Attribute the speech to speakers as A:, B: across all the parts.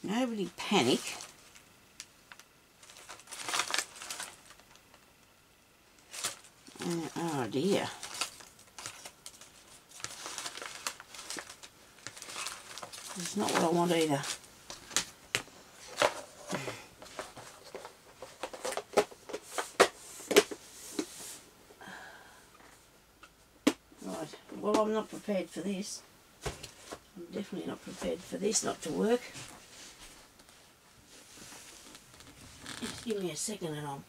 A: Nobody panic. Oh dear. It's not what I want either. Right, well, I'm not prepared for this. I'm definitely not prepared for this not to work. Just give me a second and I'll,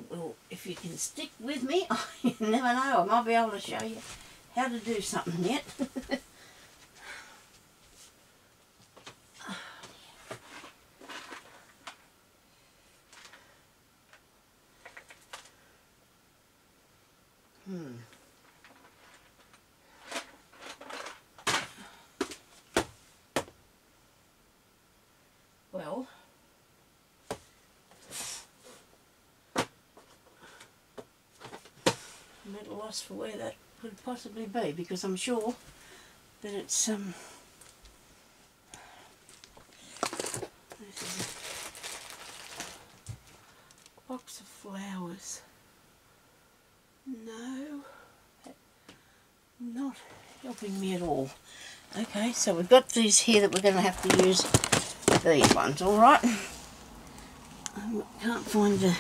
A: well, if you can stick with me, you never know, I might be able to show you how to do something yet. Well, I'm at a loss for where that could possibly be, because I'm sure that it's this is a box of flowers. No, that's not helping me at all. Okay, so we've got these here that we're going to have to use these ones, alright? I can't find the...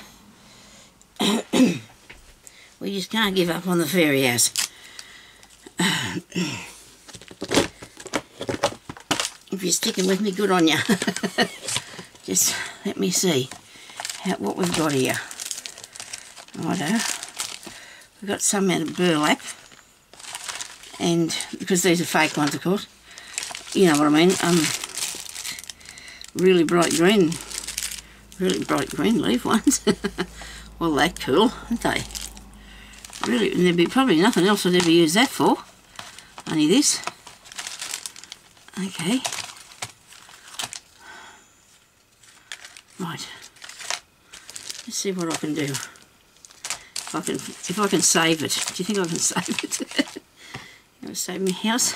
A: we just can't give up on the fairy house. If you're sticking with me, good on you. Just let me see what we've got here. Righto. We've got some out of burlap. And because these are fake ones, of course. You know what I mean. Really bright green leaf ones. Well, they're cool, aren't they? Really, and there'd be probably nothing else I'd ever use that for. Only this. Okay. Right. Let's see what I can do. If I can save it. Do you think I can save it? I'm going to save my house.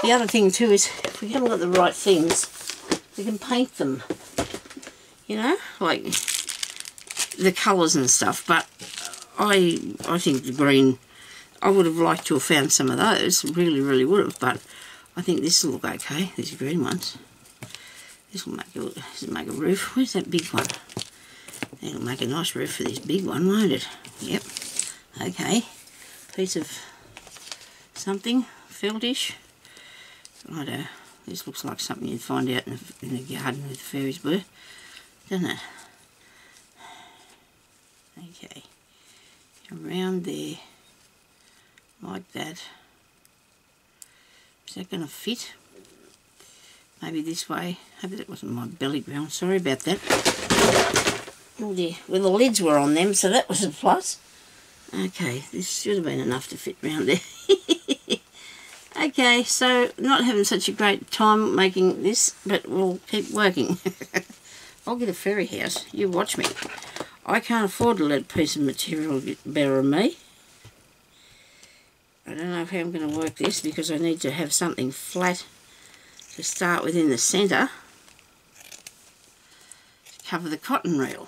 A: The other thing too is, if we haven't got the right things, we can paint them. You know, like the colours and stuff. But I think the green, I would have liked to have found some of those. Really, really would have. But I think this will look okay. These green ones. This will make a roof. Where's that big one? It'll make a nice roof for this big one, won't it? Yep. Okay. Piece of something, feltish. Righto. This looks like something you'd find out in the garden where the fairies were, doesn't it? Okay. Around there, like that. Is that going to fit? Maybe this way. Hope that wasn't my belly ground. Sorry about that. Oh dear. Well, the lids were on them, so that was a plus. Okay, this should have been enough to fit round there. Okay, so not having such a great time making this, but we'll keep working. I'll get a fairy house. You watch me. I can't afford to let a piece of material get better than me. I don't know how I'm going to work this, because I need to have something flat to start with in the centre to cover the cotton reel.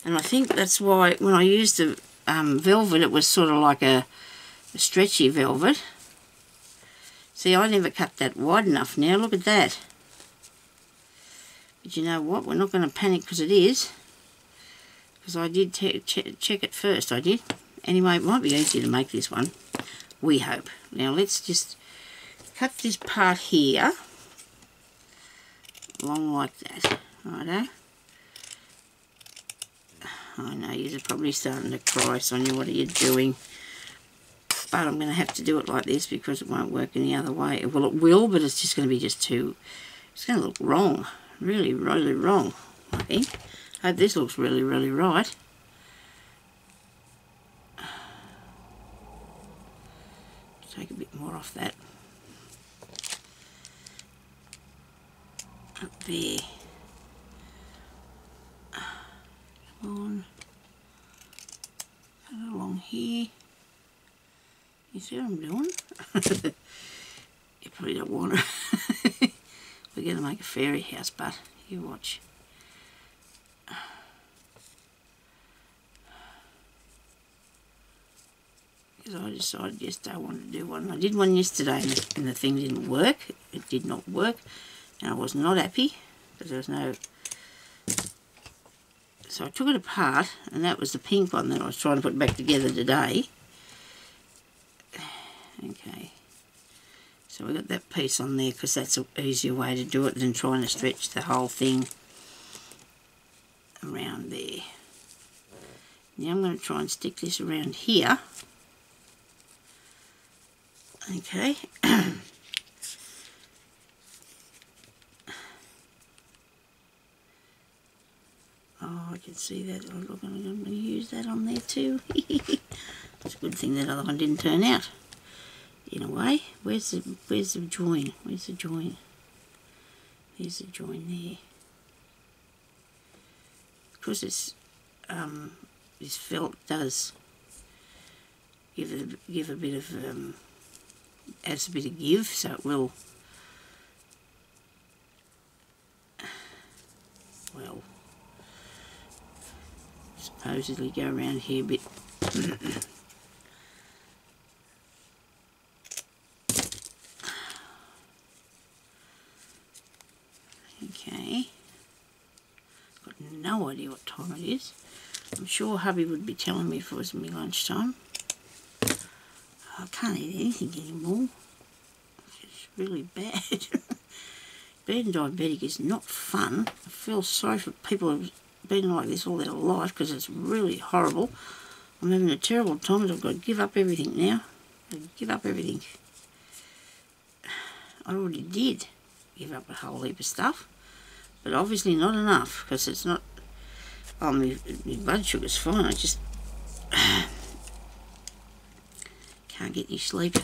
A: And I think that's why when I used the velvet, it was sort of like a stretchy velvet. See, I never cut that wide enough now. Look at that. But you know what? We're not going to panic because it is. Because I did check it first, I did. Anyway, it might be easier to make this one. We hope. Now, let's just cut this part here. Along like that. Righto. I know, you're probably starting to cry, Sonia. What are you doing? But I'm going to have to do it like this because it won't work any other way. Well, it will, but it's just going to be just too... It's going to look wrong. Really, really wrong, I think. I hope this looks really, really right. Take a bit more off that. Up there. Come on. Cut it along here. You see what I'm doing? You probably don't want it. We're going to make a fairy house, but you watch. Because I decided yesterday I wanted to do one. I did one yesterday and the thing didn't work. It did not work. And I was not happy because there was no... So I took it apart, and that was the pink one that I was trying to put back together today. Okay. So we got that piece on there because that's an easier way to do it than trying to stretch the whole thing around there. Now I'm going to try and stick this around here. Okay. Oh, I can see that. Oh, look, I'm going to use that on there too. It's a good thing that other one didn't turn out. In a way. Where's the join? Where's the join? There's the join there. Because it's this felt does give a bit of adds a bit of give, so it will well supposedly go around here a bit. Okay, got no idea what time it is. I'm sure hubby would be telling me if it was my lunchtime. I can't eat anything anymore. It's really bad. Being diabetic is not fun. I feel sorry for people who've been like this all their life because it's really horrible. I'm having a terrible time. I've got to give up everything now. Give up everything. I already did give up a whole heap of stuff, but obviously not enough because it's not... Oh, my blood sugar's fine. I just can't get any sleep.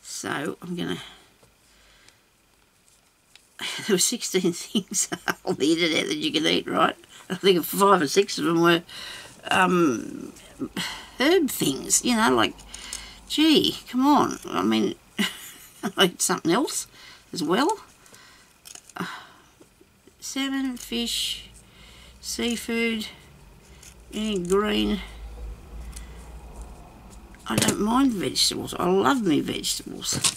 A: So I'm gonna... There were 16 things on the internet that you can eat, right? I think 5 or 6 of them were herb things, you know, like, gee, come on. I mean, I eat something else as well. Salmon, fish, seafood, any green. I don't mind vegetables. I love me vegetables.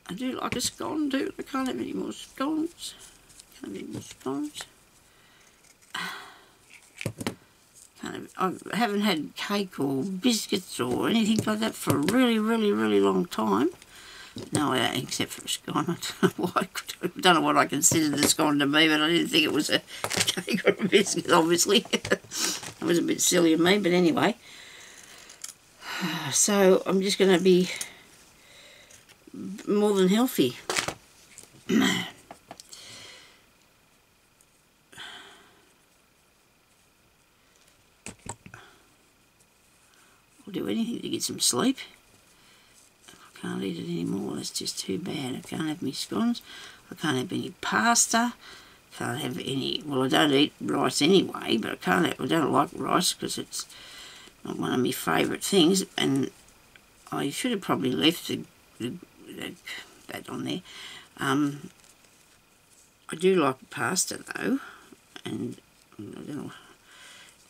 A: I do like a scone too. I can't have any more scones. Can't have any more scones. I haven't had cake or biscuits or anything like that for a really, really, really long time. No, except for a scone. I don't know why. I don't know what I considered the scone to be, but I didn't think it was a cake or a biscuit, obviously. That was a bit silly of me, but anyway. So I'm just going to be more than healthy. I'll do anything to get some sleep. I can't eat it anymore. That's just too bad. I can't have my scones. I can't have any pasta. Can't have any... Well, I don't eat rice anyway, but I don't like rice because it's not one of my favourite things. And I should have probably left that on there. I do like pasta though, and I don't know,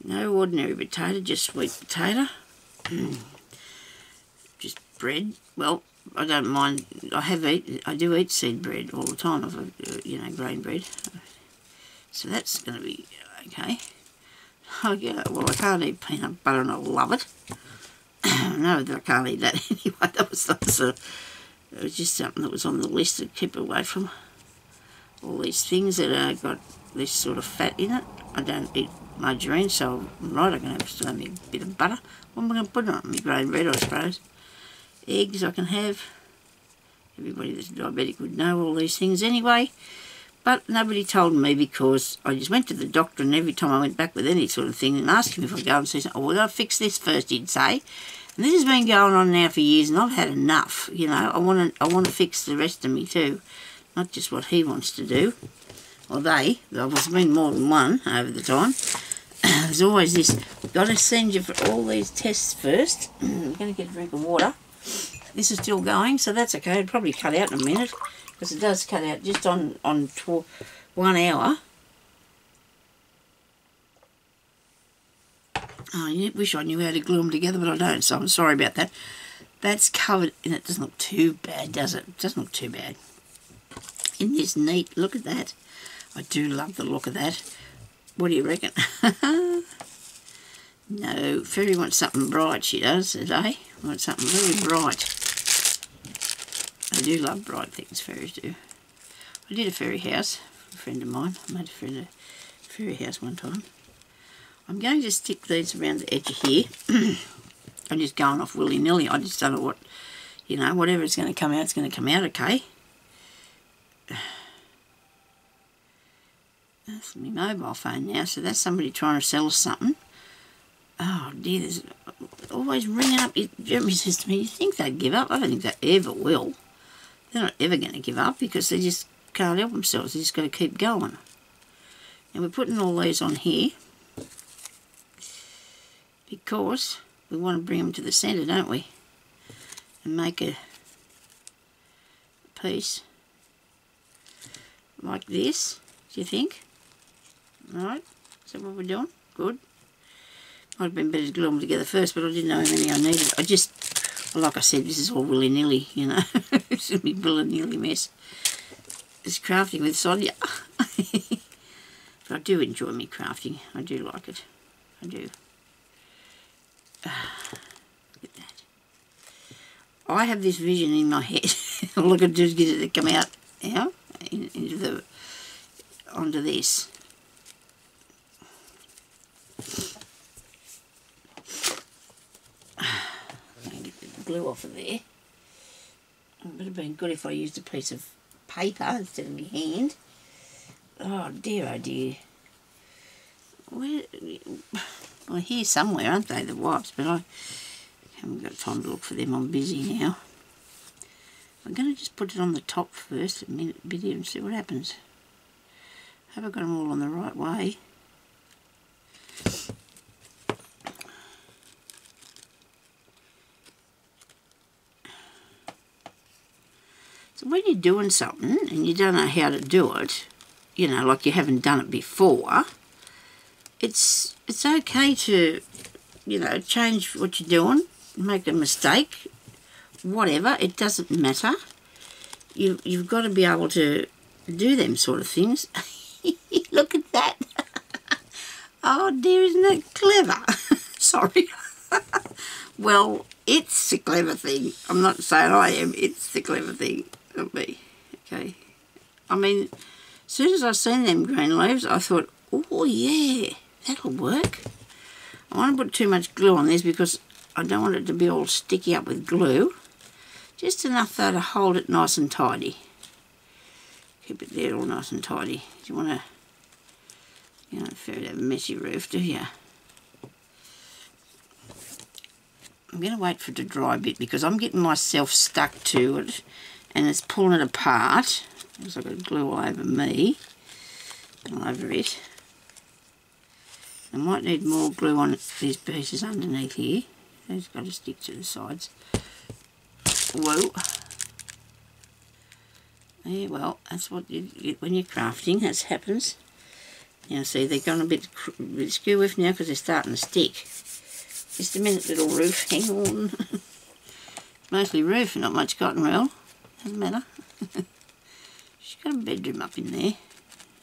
A: no ordinary potato, just sweet potato. Just bread. Well, I don't mind. I do eat seed bread all the time. You know, grain bread. So that's going to be okay. Oh yeah. Well, I can't eat peanut butter, and I love it. No, that I can't eat that anyway. That was it was just something that was on the list to keep away from. All these things that got this sort of fat in it. I don't eat margarine, so I'm right, I can have still have a bit of butter. What am I going to put on it? My grain bread, I suppose. Eggs I can have. Everybody that's diabetic would know all these things anyway. But nobody told me because I just went to the doctor, and every time I went back with any sort of thing and asked him if I go and see something, oh, we've got to fix this first, he'd say. And this has been going on now for years, and I've had enough, you know. I want to fix the rest of me too. Not just what he wants to do. Or they. There's been more than one over the time. there's always this, got to send you for all these tests first. I'm going to get a drink of water. This is still going, so that's okay. It'll probably cut out in a minute, because it does cut out just on 1 hour. Oh, I wish I knew how to glue them together, but I don't, so I'm sorry about that. That's covered, and it doesn't look too bad, does it? It doesn't look too bad. Isn't this neat? Look at that. I do love the look of that. What do you reckon? No, Fairy wants something bright, she does, today. Wants something very bright. I do love bright things, fairies do. I did a fairy house for a friend of mine. I made a friend a fairy house one time. I'm going to stick these around the edge of here. I'm just going off willy-nilly. I just don't know what, you know, whatever is going to come out, it's going to come out okay. That's my mobile phone now, so that's somebody trying to sell us something. Oh dear, there's always ringing up. Jeremy says to me, you think they'd give up? I don't think they ever will. They're not ever going to give up because they just can't help themselves. They just got to keep going. And we're putting all these on here because we want to bring them to the centre, don't we? And make a piece like this, do you think? Alright, is that what we're doing? Good. Might have been better to glue them together first, but I didn't know how many I needed. I just, well, like I said, this is all willy-nilly, you know. It's a big willy-nilly mess. It's crafting with Sonia. But I do enjoy me crafting. I do like it. I do. Look at that. I have this vision in my head. All I can do is get it to come out, you know, onto this. Glue off of there. It would have been good if I used a piece of paper instead of my hand. Oh dear, oh dear. Where, well, here somewhere, aren't they, the wipes? But I haven't got time to look for them. I'm busy now. I'm going to just put it on the top first a bit here and see what happens. Have I got them all on the right way? So when you're doing something and you don't know how to do it, you know, like you haven't done it before, it's okay to, you know, change what you're doing, make a mistake, whatever, it doesn't matter. You've got to be able to do them sort of things. Look at that. Oh dear, isn't that clever? Sorry. Well, it's the clever thing. I'm not saying I am, it's the clever thing. It'll be, okay. I mean, as soon as I seen them green leaves, I thought, oh yeah, that'll work. I won't put too much glue on this because I don't want it to be all sticky up with glue. Just enough though to hold it nice and tidy. Keep it there all nice and tidy. You want to, you don't prefer to have a messy roof, do you? I'm going to wait for it to dry a bit because I'm getting myself stuck to it and it's pulling it apart. Because I've got glue all over me, all over it. I might need more glue on these pieces underneath here. They've got to stick to the sides. Whoa. Yeah, well, that's what you get when you're crafting. That happens. Now, see, they're going a bit skew with now because they're starting to stick. Just a minute, little roof. Hang on. Mostly roof, not much cotton roll. Doesn't matter. She's got a bedroom up in there.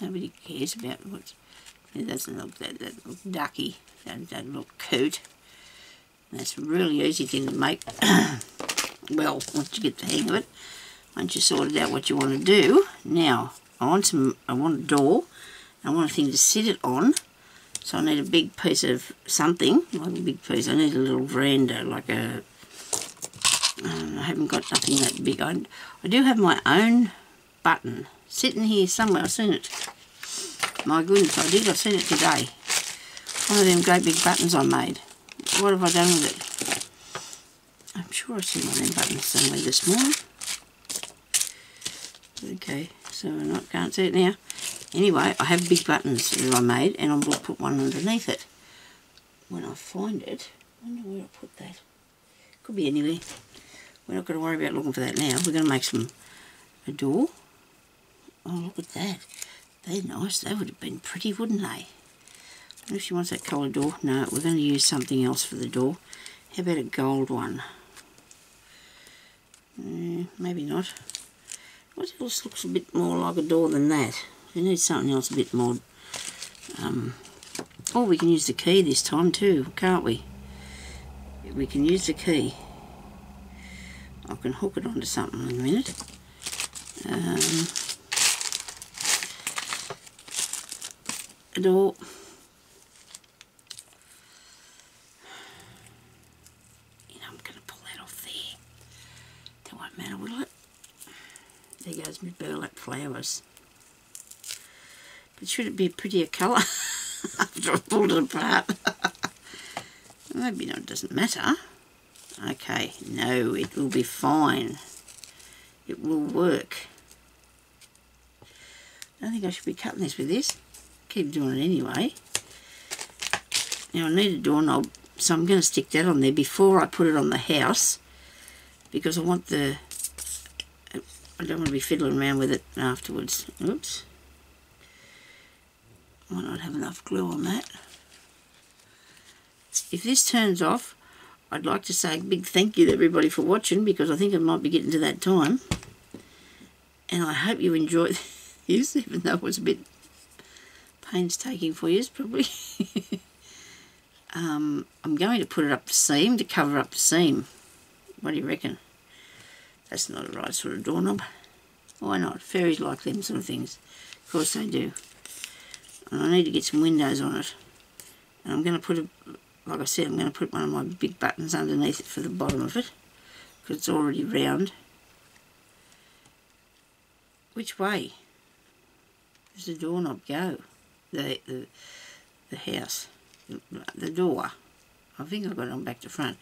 A: Nobody cares about what's... It doesn't look that look ducky. That don't look cute. That's a really easy thing to make. Well, once you get the hang of it, once you sorted out what you want to do. Now, I want a door. I want a thing to sit it on. So I need a big piece of something, like a big piece. I need a little veranda, like a... I haven't got nothing that big. I do have my own button sitting here somewhere. I've seen it. My goodness, I did. I've seen it today. One of them great big buttons I made. What have I done with it? I'm sure I've seen one of them buttons somewhere this morning. Okay, so I can't see it now. Anyway, I have big buttons that I made and I'm going to put one underneath it. when I find it. I wonder where I put that. Could be anywhere. We're not going to worry about looking for that now. We're going to make a door. Oh, look at that. They're nice. They would have been pretty, wouldn't they? I wonder if she wants that colour door. No, we're going to use something else for the door. How about a gold one? Maybe not. What else looks a bit more like a door than that? We need something else a bit more. Oh, we can use the key this time too, can't we? We can use the key. I can hook it onto something in a minute. A door. You know, I'm going to pull that off there. That won't matter, will it? There goes my burlap flowers. But should it be a prettier colour after I've pulled it apart? Maybe no, it doesn't matter. Okay, no, it will be fine. It will work. I don't think I should be cutting this with this. Keep doing it anyway. Now I need a doorknob, so I'm going to stick that on there before I put it on the house, because I want the... I don't want to be fiddling around with it afterwards. Oops. Might not have enough glue on that. If this turns off, I'd like to say a big thank you to everybody for watching, because I think it might be getting to that time. And I hope you enjoyed this, even though it was a bit painstaking for you, probably. I'm going to put it up the seam to cover up the seam. What do you reckon? That's not the right sort of doorknob. Why not? Fairies like them sort of things. Of course they do. And I need to get some windows on it. And I'm going to put like I said, I'm going to put one of my big buttons underneath it for the bottom of it, because it's already round. Which way does the doorknob go? The house, the door. I think I've got it on back to front.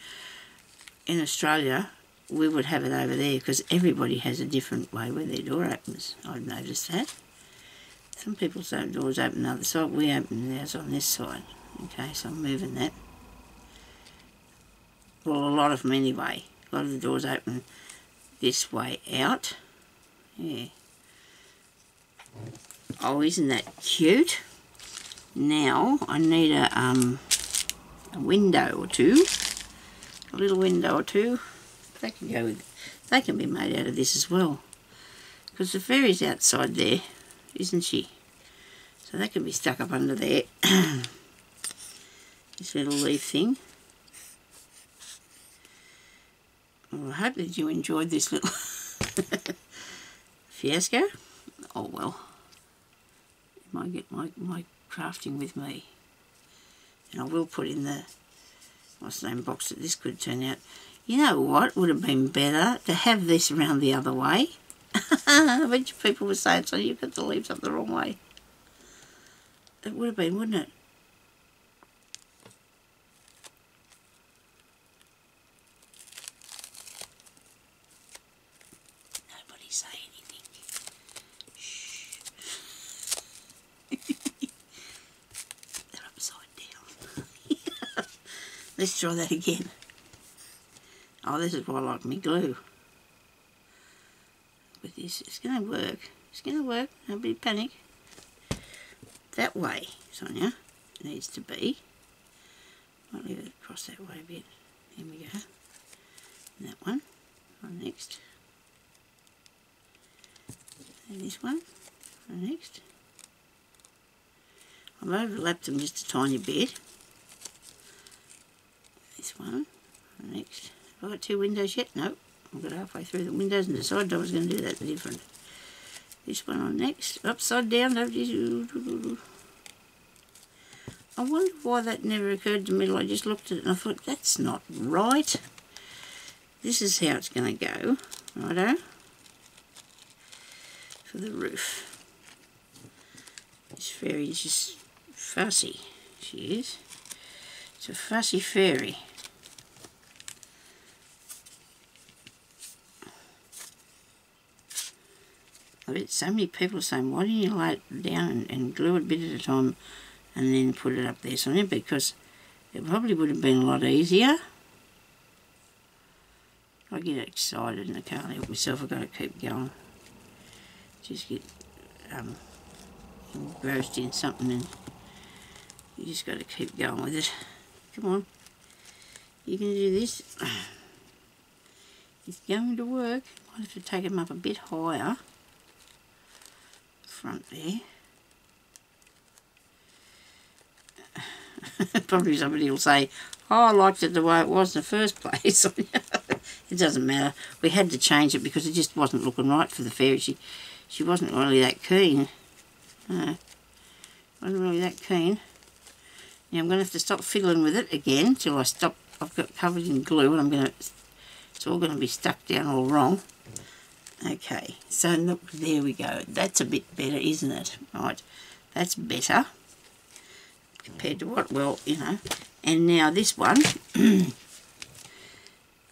A: In Australia, we would have it over there, because everybody has a different way where their door opens. I've noticed that. Some people's doors open the other side. We open ours on this side. Okay, so I'm moving that. Well, a lot of them anyway. A lot of the doors open this way out. Yeah. Oh, isn't that cute? Now I need a window or two. A little window or two. They can go with. They can be made out of this as well. Because the fairy's outside there, isn't she? So that can be stuck up under there. This little leaf thing. Well, I hope that you enjoyed this little fiasco. Oh well. I might get my crafting with me. And I will put in the what's the name box that this could turn out. You know what would have been better? To have this around the other way. I bet you people were saying, so you've got the leaves up the wrong way. It would have been, wouldn't it? Nobody say anything. Shh. They're upside down. Let's try that again. Oh, this is why I like me glue. With this, it's going to work. It's going to work. Nobody panic. That way, Sonia, needs to be. I'll leave it across that way a bit. There we go. And that one. Next. And this one. Next. I've overlapped them just a tiny bit. This one. Next. Have I got two windows yet? Nope. I got halfway through the windows and decided I was going to do that different. This one on next. Upside down. I wonder why that never occurred to me. I just looked at it and I thought, that's not right. This is how it's going to go. Righto. For the roof. This fairy is just fussy. She is. It's a fussy fairy. I bet so many people are saying, why don't you lay it down and glue it a bit at a time and then put it up there, Sonia? Because It probably would have been a lot easier. I get excited and I can't help myself. I've got to keep going. Just get engrossed in something and you just got to keep going with it. Come on. You can do this. It's going to work. Might have to take them up a bit higher. Front there. Probably somebody will say, oh, I liked it the way it was in the first place. It doesn't matter. We had to change it because it just wasn't looking right for the fairy. She wasn't really that keen. No, wasn't really that keen. Now I'm going to have to stop fiddling with it again till I stop. I've got it covered in glue and it's all going to be stuck down all wrong. Okay, so look, there we go. That's a bit better, isn't it? Right, that's better compared to what, well, you know. And now this one, I'm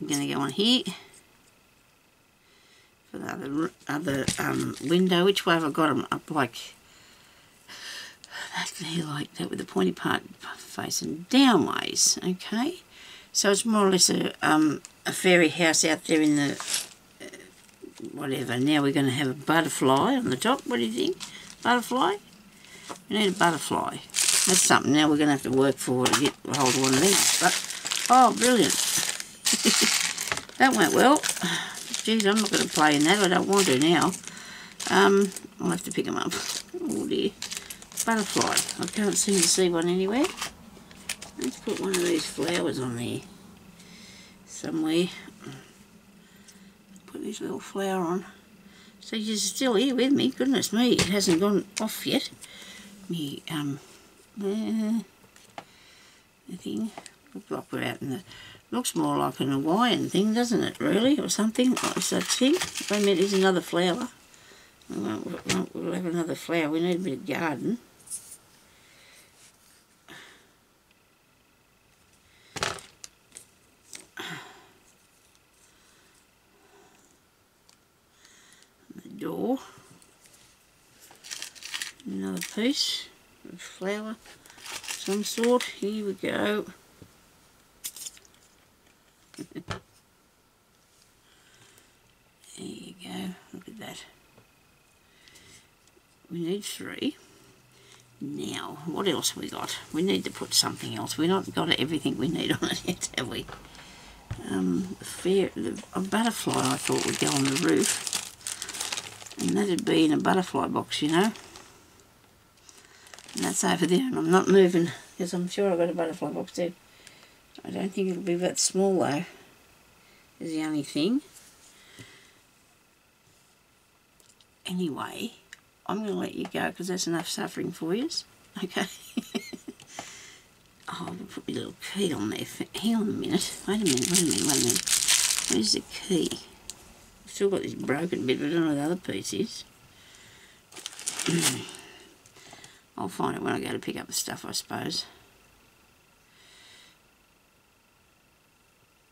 A: going to go on here for the other window. Which way have I got them? Up like that there, like that, with the pointy part facing downways. Okay, so it's more or less a fairy house out there in the whatever. Now we're going to have a butterfly on the top. What do you think? Butterfly? We need a butterfly. That's something now we're going to have to work for to get hold of one of these. But, oh, brilliant. That went well. Geez, I'm not going to play in that. I don't want to now. I'll have to pick them up. Oh dear. Butterfly. I can't seem to see one anywhere. Let's put one of these flowers on there somewhere. Put this little flower on. So you're still here with me. Goodness me, it hasn't gone off yet. Me, the thing. Looks like we're out in the. Looks more like an Hawaiian thing, doesn't it? Really, or something like such thing. Wait a minute, there's another flower. We'll have another flower. We need a bit of garden. Door, another piece of flower of some sort. Here we go. There you go, look at that. We need 3. Now, what else have we got? We need to put something else. We've not got everything we need on it yet, have we? A butterfly I thought would go on the roof. And that'd be in a butterfly box, you know. And that's over there, and I'm not moving because I'm sure I've got a butterfly box there. I don't think it'll be that small though, is the only thing. Anyway, I'm going to let you go because that's enough suffering for you. Okay. Oh, I'll put my little key on there. Hang on a minute. Wait a minute. Where's the key? Still got this broken bit, but I don't know where the other piece is. I'll find it when I go to pick up the stuff, I suppose.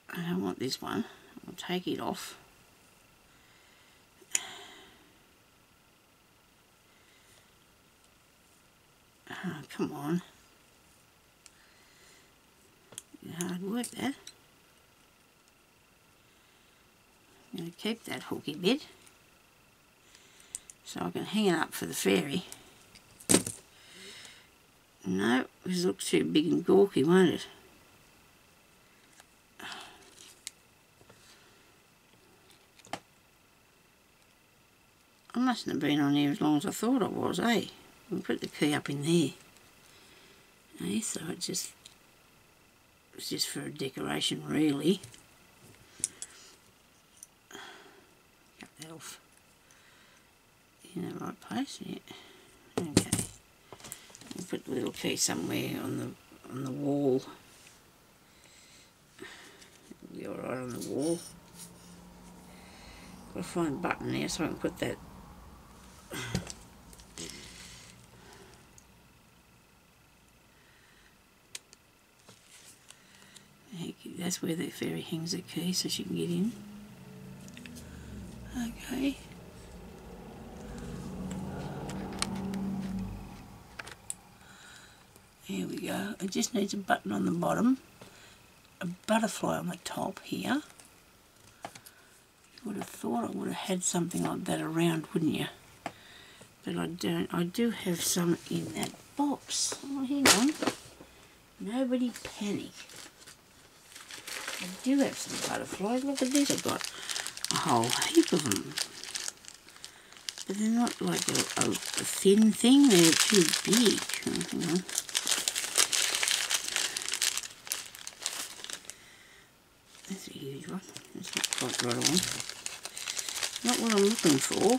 A: I don't want this one. I'll take it off. Oh, come on. Hard work, that. I'm going to keep that hooky bit so I can hang it up for the fairy. No, this looks too big and gawky, won't it? I mustn't have been on here as long as I thought I was, eh? I'll put the key up in there. Okay, so it's just for a decoration, really. Cut that off in the right place. Yeah. Okay. I'll put the little key somewhere on the wall. It'll be all right on the wall. Got to find a button there so I can put that. That's where the fairy hangs the key so she can get in. Okay. There we go. It just needs a button on the bottom, a butterfly on the top here. You would have thought I would have had something like that around, wouldn't you? But I don't. I do have some in that box. Oh, hang on. Nobody panic. I do have some butterflies. Look at this. I've got a whole heap of them. But they're not like a thin thing. They're too big. Oh, hang on. That's a huge one. That's not quite right on. Not what I'm looking for.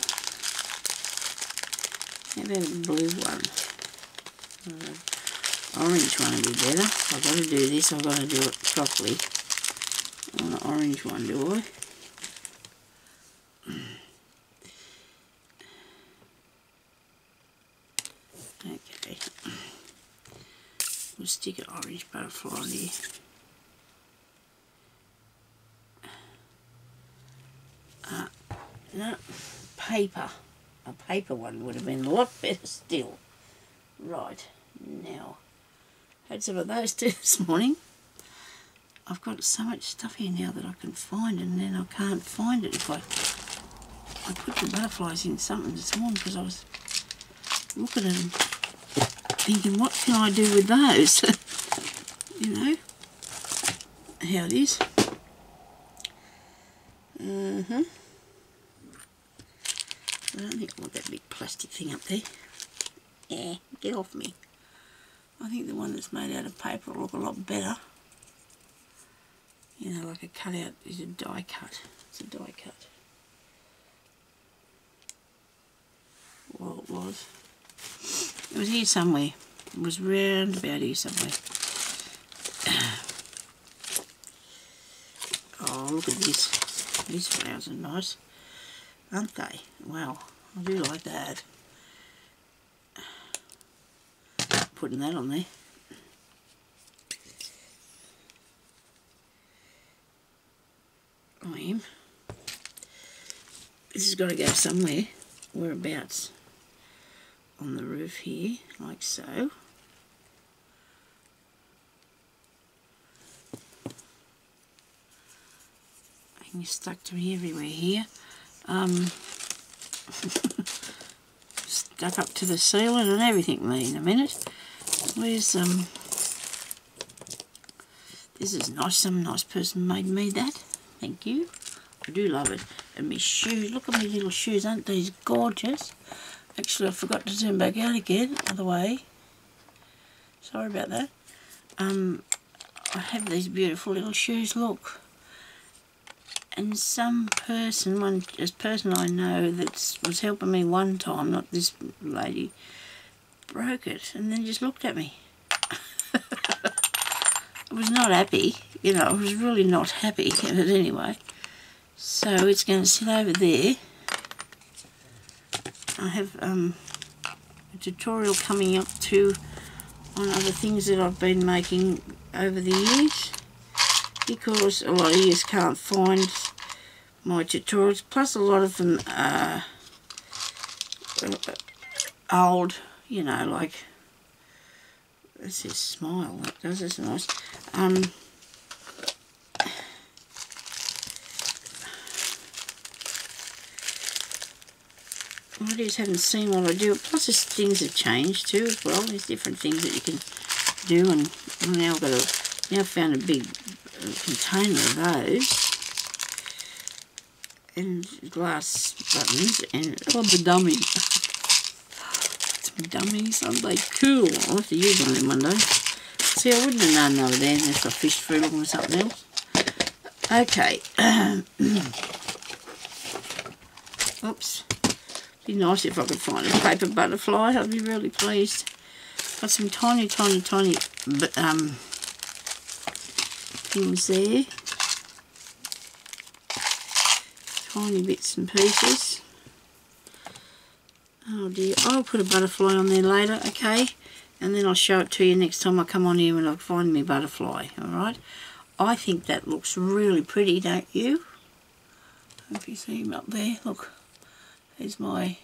A: How about a blue one? Orange one would be better. I've got to do this. I've got to do it properly. I want an orange one, do I? Okay. We'll stick an orange butterfly on here. No, paper. A paper one would have been a lot better still. Right, now, had some of those too this morning. I've got so much stuff here now that I can find, and then I can't find it if I put the butterflies in something this morning because I was looking at them thinking, what can I do with those? You know, how it is. I don't think I want that big plastic thing up there. Yeah, get off me. I think the one that's made out of paper will look a lot better. You know, like a cutout is a die cut. It's a die cut. Well, it was. It was here somewhere. It was round about here somewhere. Oh, look at this. These flowers are nice, aren't they? Wow, I do like that. Putting that on there. I am. This has got to go somewhere. Whereabouts? On the roof here, like so. And you stuck to me everywhere here. Stuck up to the ceiling and everything there in a minute. Where's this is nice. Some nice person made me that. Thank you. I do love it. And my shoes. Look at my little shoes. Aren't these gorgeous? Actually, I forgot to zoom back out again. Other way. Sorry about that. I have these beautiful little shoes. Look. And some person, this person I know that was helping me one time, not this lady, broke it and then just looked at me. I was not happy, you know, I was really not happy, but anyway. So it's going to sit over there. I have a tutorial coming up too on other things that I've been making over the years, because a lot of you can't find my tutorials, plus a lot of them are old, you know, like, this is Smile, that does, it's nice. I just haven't seen what I do, plus there's things have changed too as well. There's different things that you can do, and now I've got now found a big container of those, and glass buttons, and oh, the dummy. Some dummies, aren't they cool? I'll have to use one of them one day. See, I wouldn't have known they were there unless I fished through looking for something else. Okay. Oops. Be nice if I could find a paper butterfly. I'd be really pleased. Got some tiny things there. Tiny bits and pieces. Oh dear. I'll put a butterfly on there later, okay? And then I'll show it to you next time I come on here and I'll find me butterfly, alright? I think that looks really pretty, don't you? Hope you see him up there. Look. There's my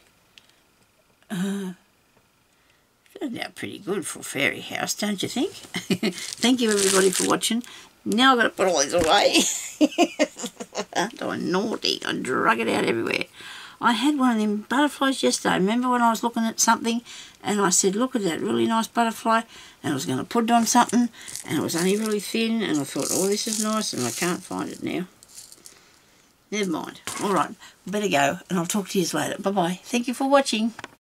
A: Turned out pretty good for a fairy house, don't you think? Thank you everybody for watching. Now I've got to put all these away. Aren't I naughty? I drug it out everywhere. I had one of them butterflies yesterday. Remember when I was looking at something and I said, look at that really nice butterfly, and I was going to put it on something and it was only really thin, and I thought, oh, this is nice, and I can't find it now. Never mind. All right, better go, and I'll talk to you later. Bye-bye. Thank you for watching.